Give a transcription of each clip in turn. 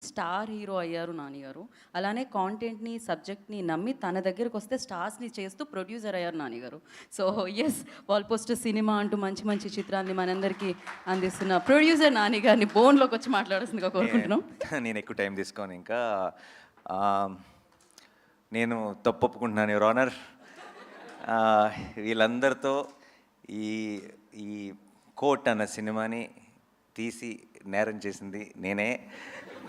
Star hero అయ్యారు నాని గారు. అలానే కాంటెంట్‌ని, సబ్జెక్ట్‌ని నమ్మి తన దగ్గరికి వస్తే స్టార్స్‌ని చేస్తూ ప్రొడ్యూసర్ అయ్యారు నాని గారు. So yes, wall poster cinema అంటూ మంచి మంచి చిత్రాన్ని మనందరికీ అందిస్తున్న ప్రొడ్యూసర్ నాని గారిని బోన్‌లోకి వచ్చి మాట్లాడాల్సిందిగా కోరుకుంటున్నాం. నేను ఎక్కువ టైం తీసుకోను ఇంకా. నేను తప్పు ఒప్పుకుంటున్నాను యువర్ ఆనర్. వీళ్ళందరితో ఈ ఈ కోర్ట్ అన్న సినిమాని తీసి నేరం చేసింది నేనే.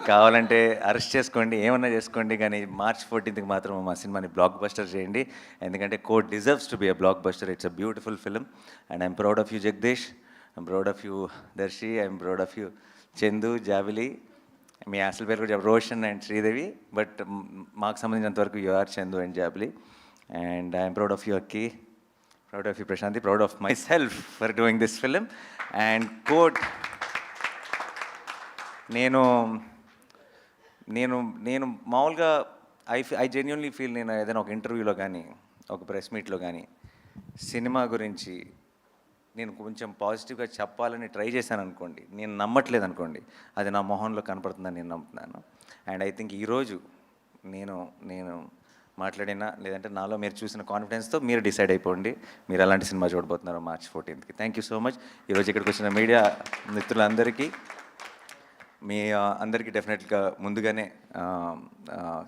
కావాలంటే అరెస్ట్ చేసుకోండి, ఏమన్నా చేసుకోండి, కానీ March 14th మాత్రం మా సినిమాని బ్లాక్ బస్టర్ చేయండి. ఎందుకంటే Court deserves to be a blockbuster. It's a beautiful film and I'm proud of you Jagadeesh, I'm proud of you Darshi, I'm proud of you Chandu, Jabili. మీ అసలు పేరు కూడా రోషన్ అండ్ శ్రీదేవి, బట్ మాకు సంబంధించినంత వరకు you are Chandu and Jabili. And I'm proud of you Akki, proud of you Prashanthi, proud of myself for doing this film. And Court నేను మామూలుగా I genuinely feel, నేను ఏదైనా ఒక ఇంటర్వ్యూలో కానీ ఒక ప్రెస్ మీట్లో కానీ సినిమా గురించి నేను కొంచెం పాజిటివ్గా చెప్పాలని ట్రై చేశాను అనుకోండి, నేను నమ్మట్లేదు అనుకోండి, అది నా మొహంలో కనపడుతుందని నేను నమ్ముతున్నాను. అండ్ ఐ థింక్ ఈరోజు నేను మాట్లాడినా లేదంటే నాలో మీరు చూసిన కాన్ఫిడెన్స్తో మీరు డిసైడ్ అయిపోండి మీరు ఎలాంటి సినిమా చూడబోతున్నారు March 14th. Thank you so much. ఈరోజు ఇక్కడికి వచ్చిన మీడియా మిత్రులందరికీ, మీ అందరికీ డెఫినెట్గా ముందుగానే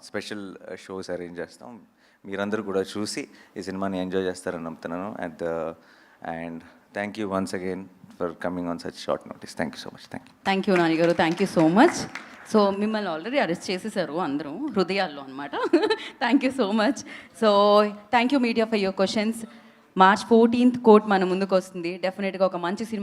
స్పెషల్ షోస్ అరేంజ్ చేస్తాం. మీరందరూ కూడా చూసి ఈ సినిమాని ఎంజాయ్ చేస్తారని నమ్ముతున్నాను. And thank you once again for coming on such short notice. Thank you so much. Thank you Nani garu, thank you so much. So మిమ్మల్ని ఆల్రెడీ అరెస్ట్ చేసేసారు అందరూ హృదయాల్లో అనమాట. Thank you so much. So thank you media for your questions. March 14th Court మన ముందుకు వస్తుంది. డెఫినెట్గా ఒక మంచి సినిమా